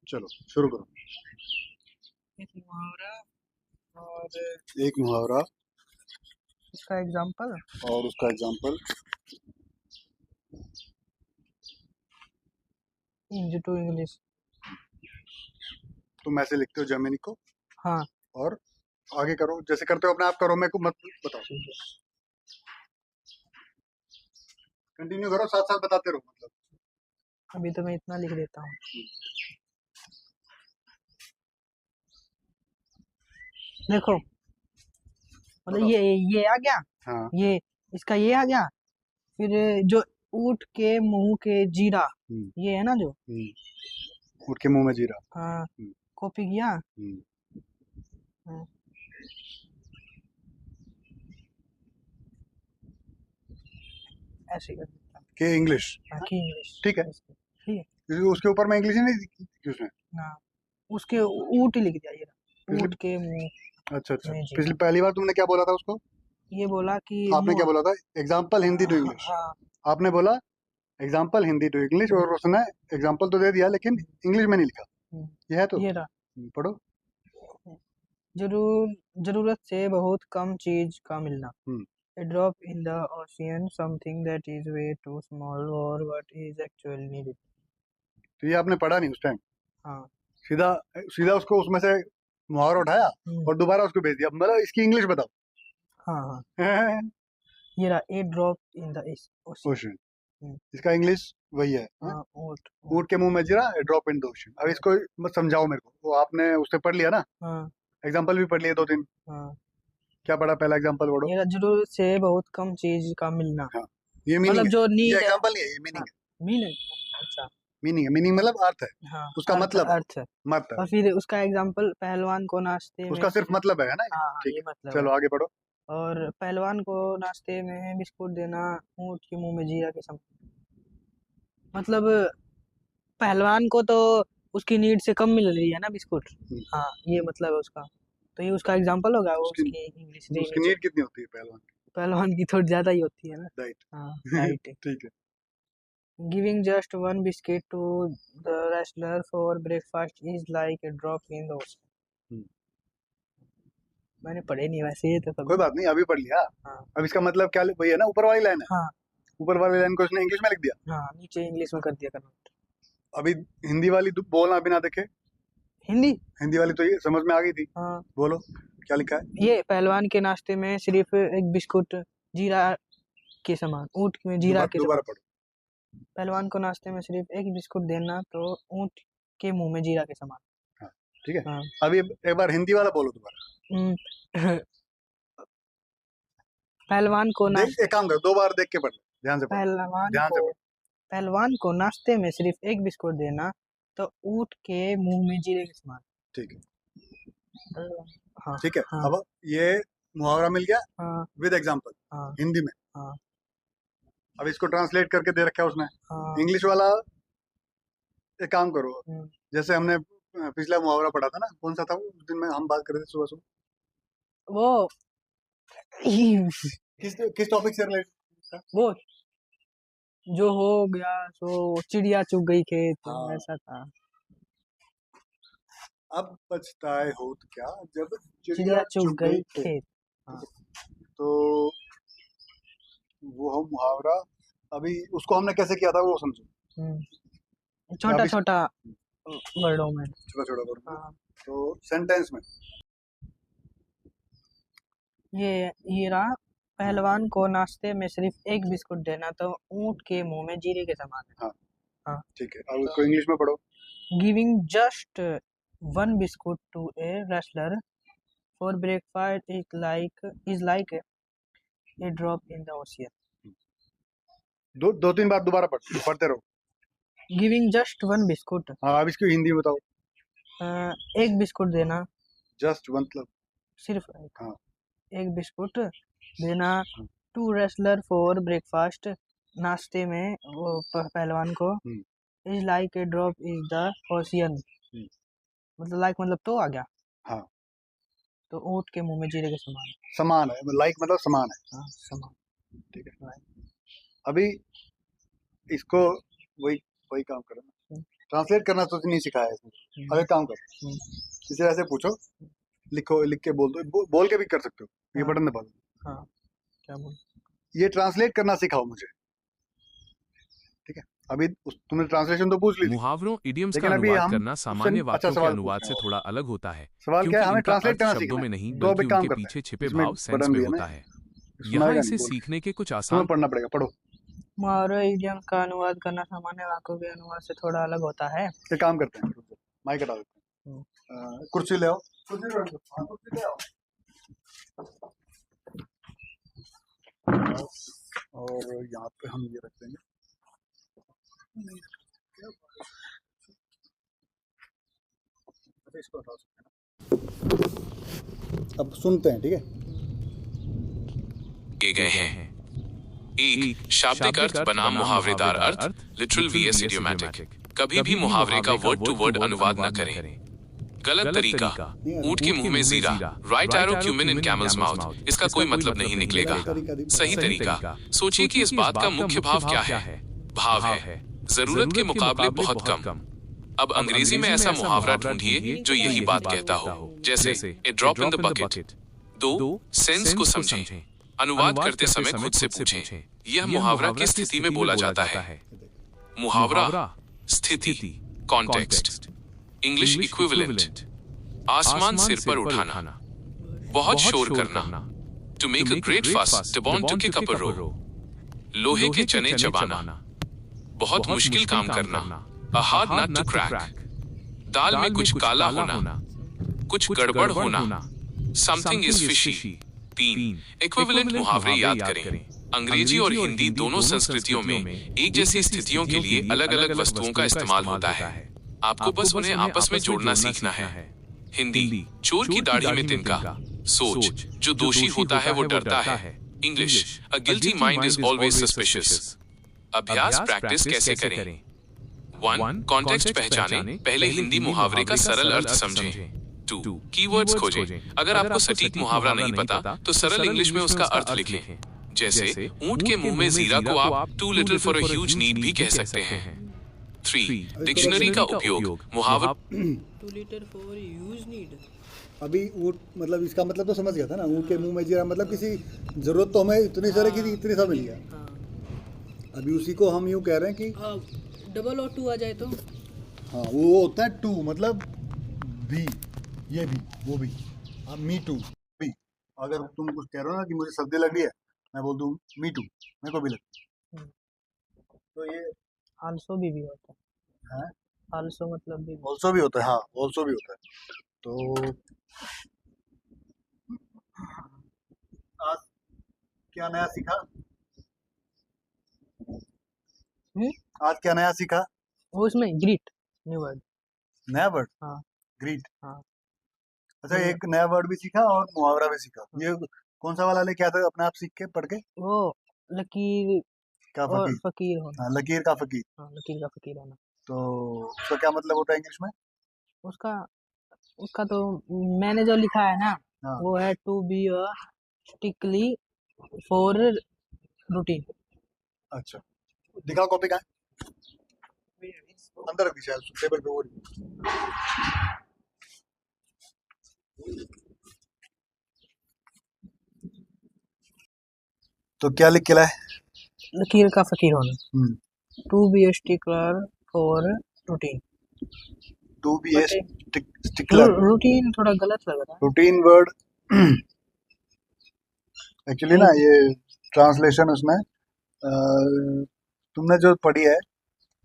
चलो शुरू करो। एक मुहावरा और एक मुहावरा इसका एग्जाम्पल। और उसका एग्जाम्पल। To English. तुम ऐसे लिखते हो जर्मनी को, हाँ और आगे करो जैसे करते हो अपने आप करो, मेरे को मत बताओ। ठीक है। कंटिन्यू करो, साथ साथ बताते रहो मतलब। अभी तो मैं इतना लिख देता हूँ। देखो मतलब बताओ। ये आ गया। हाँ। ये इसका ये आ गया। फिर जो ऊँट के मुंह के जीरा, ये है ना जो ऊँट के मुंह में जीरा। हाँ हम्म। कॉपी किया। हम्म। हाँ, ऐसे कर देता हूँ। के इंग्लिश। हाँ की इंग्लिश। ठीक है। ठीक है क्योंकि उसके ऊपर मैं इंग्लिश ही नहीं लिखी उसमें। ना, उसके ऊँट ही लिख दिया। ये पिछली ऊँट के मुंह अच्छा अच्छा में पिछली जीरा। पहली बार तुमने क्या बोला था उसको? ये बोला कि आपने क्या बोला था? Example Hindi to English. हाँ आपने बोला एग्जाम्पल हिंदी टू इंग्लिश, और उसने एग्जाम्पल तो दे दिया लेकिन इंग्लिश में नहीं लिखा। ये है तो ये रहा। पढ़ो। जरूरत से बहुत कम चीज का मिलना। हम्म। A drop in the ocean, something that is way too small or what is actually needed. तो ये आपने पढ़ा नहीं उस टाइम, हाँ सीधा सीधा उसको उसमें से मुहावरा उठाया और दोबारा उसको भेज दिया, मतलब इसकी इंग्लिश बताओ। हाँ हाँ ये रहा। A drop in the ocean. Ocean, इसका इंग्लिश वही है। हाँ ऊँट। ऊँट के मुंह में जीरा, ड्रॉप इन द ओशन। अब इसको मत समझाओ मेरे को, वो आपने उससे पढ़ लिया ना, हाँ एग्जाम्पल भी पढ़ लिए दो तीन। हाँ क्या पढ़ा पहला एग्जाम्पल पढ़ो। ये रहा, जरूरत से बहुत कम चीज का मिलना। हाँ, ये मीनिंग मतलब है, जो ये नीड है। एग्जाम्पल नहीं है, ये मीनिंग है। मीनिंग। अच्छा मीनिंग है, मीनिंग मतलब अर्थ है, हाँ उसका मतलब है, अर्थ है। मतलब और फिर उसका एग्जाम्पल, पहलवान को नाश्ते उसका में। सिर्फ मतलब है ना ये? हाँ हाँ ठीक ये है, मतलब चलो है। आगे पढ़ो। और पहलवान को नाश्ते में बिस्कुट देना ऊँट के मुंह में जीरा के समान। मतलब पहलवान को तो उसकी नीड से कम मिल रही है ना बिस्कुट। हाँ ये मतलब है उसका। तो ये उसका एग्जाम्पल होगा। वो उसकी उसकी इंग्लिश उसकी नीड कितनी होती है पहलवान की? पहलवान की थोड़ी ज्यादा ही होती है ना। डाइट। हाँ राइट। ठीक है। Giving just one biscuit to the wrestler for breakfast is like a drop in the ocean. मैंने पढ़े नहीं वैसे ये तो कोई कभी। बात नहीं, अभी पढ़ लिया। हाँ अब इसका मतलब क्या वही है ना, ऊपर वाली लाइन है। हाँ ऊपर वाली लाइन को उसने इंग्लिश में लिख दिया, हाँ नीचे इंग्लिश में कर दिया कन्वर्ट। अभी हिंदी वाली बोलना बिना देखे। हिंदी। हिंदी वाली तो ये समझ में आ गई थी, हाँ बोलो क्या लिखा है। ये पहलवान के नाश्ते में सिर्फ एक बिस्कुट जीरा के समान, ऊँट में जीरा के दोबारा समान। पढ़ो। पहलवान को नाश्ते में सिर्फ एक बिस्कुट देना तो ऊँट के मुंह में जीरा के समान। हाँ ठीक है। हाँ अभी एक बार हिंदी वाला बोलो दोबारा। पहलवान को देख, एक काम करो, दो बार देख के पढ़ लो, ध्यान से पढ़ो, ध्यान से पढ़ो। पहलवान को नाश्ते में सिर्फ एक बिस्कुट देना तो ऊँट के मुंह में जीरे के समान। ठीक है। हाँ ठीक है। हाँ अब ये मुहावरा मिल गया हाँ विद एग्जाम्पल हाँ हिंदी में। हाँ अब इसको ट्रांसलेट करके दे रखा है उसने हाँ इंग्लिश वाला। एक काम करो, हम्म, जैसे हमने पिछला मुहावरा पढ़ा था ना, कौन सा था वो उस दिन में हम बात कर रहे थे सुबह सुबह, वो किस टॉपिक से रिलेटेड था? वो जो हो गया सो चिड़िया चुग गई खेत, हाँ। ऐसा था। अब पछताए होत क्या जब चिड़िया चिड़िया चुग चुग गई गई खेत। खेत। हाँ तो वो हम मुहावरा, अभी उसको हमने कैसे किया था वो समझो। छोटा अभी छोटा वर्डों में। छोटा छोटा वर्ड। हाँ तो सेंटेंस में ये रहा। पहलवान को नाश्ते में सिर्फ एक बिस्कुट देना तो ऊँट के मुंह में जीरे के समान है। हाँ हाँ ठीक है। अब उसको इंग्लिश में पढ़ो। Giving just one biscuit to a wrestler for breakfast is like a drop in the ocean. दो तीन बार दोबारा पढ़ते रहो। Giving just one biscuit. हाँ, अब इसकी हिंदी में बताओ। एक बिस्कुट देना। जस्ट मतलब सिर्फ एक। हाँ। एक बिस्कुट देना टू रेस्लर फॉर ब्रेकफास्ट, नाश्ते में वो पहलवान को। Is like a drop is the ocean, मतलब लाइक मतलब तो आ गया। हाँ, तो ऊँट के मुंह में जीरे के समान। समान है, लाइक मतलब समान है। हाँ समान। ठीक है। अभी इसको वही वही काम करो ना। ट्रांसलेट करना तो नहीं सिखाया इसने। अब एक काम कर, इसे ऐसे पूछो, लिखो, लिख के बोल दो, बोल के भी कर सकते हो, ये हाँ। बटन दबा दो, हाँ, क्या बोल? ये ट्रांसलेट करना सिखाओ मुझे, ठीक है। अभी तुमने ट्रांसलेशन तो पूछ ली थी, मुहावरों इडियम्स का लेकिन अभी अनुवाद हम करना उससे सामान्य अच्छा वाक्यों के सवाल अनुवाद पूछते से हैं। थोड़ा अलग होता है, सवाल क्या क्योंकि है, हमें इनका ट्रांसलेट अर्थ करना शब्दों सीखना में है। नहीं तो अब बल्कि एक काम उनके करते पीछे हैं, छिपे इसमें भाव सेंस बटन में दिए होता ना, है। सुनाएगा यहाँ नहीं, इसे बोल, सीखने के कुछ तुम्हें आसान पढ़ना पड़ेगा, पढ़ो। मुहावरों इडियम का अनुवाद करना सामान्य वाक्यों के अनुवाद से थोड़ा अलग होता है। एक काम करते हैं, माइक हटा देते हम्म। हैं, कुर्सी ले आओ, कुर्सी ले आओ, हाँ, कुर्सी ले आओ। और यहाँ पे हम ये रख देंगे, इसको हटा सकते हैं। अब सुनते हैं, ठीक है। किए गए हैं। एक शाब्दिक अर्थ बनाम मुहावरेदार अर्थ, लिटरल vs इडियोमैटिक। कभी भी मुहावरे का वर्ड टू वर्ड अनुवाद न करें। गलत तरीका, ऊंट के मुंह में जीरा, राइट एरो क्यूमिन इन कैमल्स माउथ, इसका कोई मतलब नहीं निकलेगा। सही तरीका, सोचिए कि इस बात का मुख्य भाव क्या है। भाव है जरूरत के मुकाबले बहुत कम। अब अंग्रेजी में ऐसा मुहावरा ढूंढिए जो यही बात कहता हो, जैसे a drop in the bucket. 2 sense को समझें। अनुवाद करते समय खुद से पूछें, यह मुहावरा किस स्थिति में बोला जाता है। मुहावरा, स्थिति, कॉन्टेक्स्ट। इंग्लिश इक्विवेलेंट, आसमान सिर पर उठाना, बहुत शोर करना, to make a great fuss, to born to kick up a row, लोहे के चने चबाना, बहुत मुश्किल काम करना, a hard nut to crack, दाल में कुछ काला होना, कुछ गड़बड़ होना, समथिंग इज फिशी। 3 इक्विवेलेंट मुहावरे याद करें। अंग्रेजी और हिंदी दोनों संस्कृतियों में एक जैसी स्थितियों के लिए अलग अलग वस्तुओं का इस्तेमाल होता है। आपको बस उन्हें आपस में जोड़ना सीखना है। हिंदी, चोर की दाढ़ी में तिनका। सोच, जो दोषी होता है वो डरता है। English, a guilty mind is always suspicious. अभ्यास प्रैक्टिस कैसे करें। 1 कॉन्टेक्स्ट पहचानें, पहले हिंदी मुहावरे का सरल अर्थ समझें। 2 कीवर्ड्स खोजें, अगर आपको सटीक मुहावरा नहीं पता तो सरल इंग्लिश में उसका अर्थ लिखें। जैसे ऊंट के मुंह में जीरा को आप too little for a huge need भी कह सकते हैं। 3 डिक्शनरी का उपयोग, मुहावरा too little for huge need. अभी ऊँट मतलब इसका मतलब तो समझ गया था ना, ऊँट के मुंह में जीरा मतलब किसी जरूरत तो हमें इतनी सारे की इतनी सा मिल गया। हाँ। अभी उसी को हम यूँ कह रहे हैं कि डबल और 2 आ जाए तो हाँ, वो होता है टू, मतलब भी, ये भी, वो भी, हाँ, मी टू भी। अगर तुम कुछ कह रहे हो ना कि मुझे सर्दी लग रही है, मैं बोल दूँ मी टू, मेरे को भी लगती है। तो ये आल्सो भी होता है। है, आल्सो मतलब भी। ऑल्सो भी होता है, हाँ, ऑल्सो भी होता है। तो आज क्या नया सीखा? आज क्या नया सीखा? वो इसमें ग्रीट न्यू वर्ड। नया वर्ड? हाँ। ग्रीट। हाँ। अच्छा, एक नया वर्ड भी सीखा और मुहावरा भी सीखा। ये कौन सा वाला लेके आया था अपने आप सीख के पढ़ के? वो लकीर का और फकीर? फकीर होना। हाँ, लकीर का फकीर। हाँ, लकीर का फकीर होना। तो उसका क्या मतलब होता है इंग्लिश में? उसका उसका तो मैंने जो लिखा है ना, हाँ। वो है to be a stickler for routine. अच्छा, दिखाओ कॉपी का अंदर रखी शायद टेबल पे। वो तो क्या लिख के लाए? लकीर का फकीर होना। To be a stickler for routine. To be a stickler. Routine थोड़ा गलत लग रहा है। रूटीन वर्ड एक्चुअली ना, ये ट्रांसलेशन उसमें तुमने जो पढ़ी है,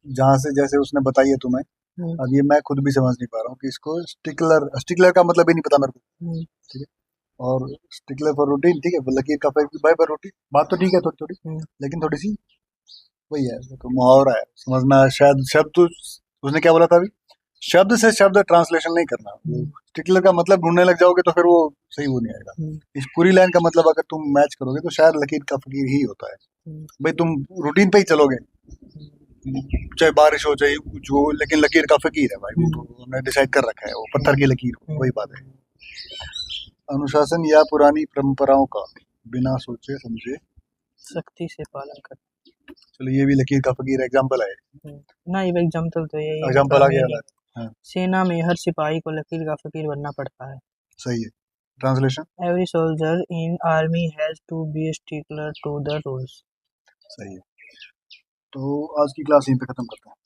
जहाँ से जैसे उसने बताई है तुम्हें, अब ये मैं खुद भी समझ नहीं पा रहा हूँ कि इसको स्टिकलर का मतलब ही नहीं पता मेरे को, ठीक है। और स्टिकलर फॉर रूटीन, ठीक है, लकीर का बाय पर रूटीन, बात तो ठीक है थोड़ी थोड़ी, लेकिन थोड़ी सी वही है, तो मुहावरा है, समझना। शायद शब्द उसने क्या बोला था अभी, शब्द से शब्द ट्रांसलेशन नहीं करना। स्टिकलर का मतलब ढूंढने लग जाओगे तो फिर वो सही वो नहीं आएगा। इस पूरी लाइन का मतलब अगर तुम मैच करोगे तो शायद लकीर का फकीर ही होता है। भाई तुम रूटीन पे ही चलोगे, चाहे बारिश हो चाहे कुछ हो, लेकिन लकीर का फकीर है भाई, वो तो उन्होंने डिसाइड कर रखा है, वो पत्थर की लकीर, वही बात है। अनुशासन या पुरानी परंपराओं का बिना सोचे समझे सख्ती से पालन कर। चलो ये भी लकीर का फकीर एग्जांपल है। ना ये एग्जाम्पल तो यही है, एग्जांपल आ गया meaning, हाँ सेना में हर सिपाही को लकीर का फकीर बनना पड़ता है। सही है। Translation every soldier in army has to be stickler to the rules. सही है। तो आज की क्लास यहीं पे खत्म करते हैं।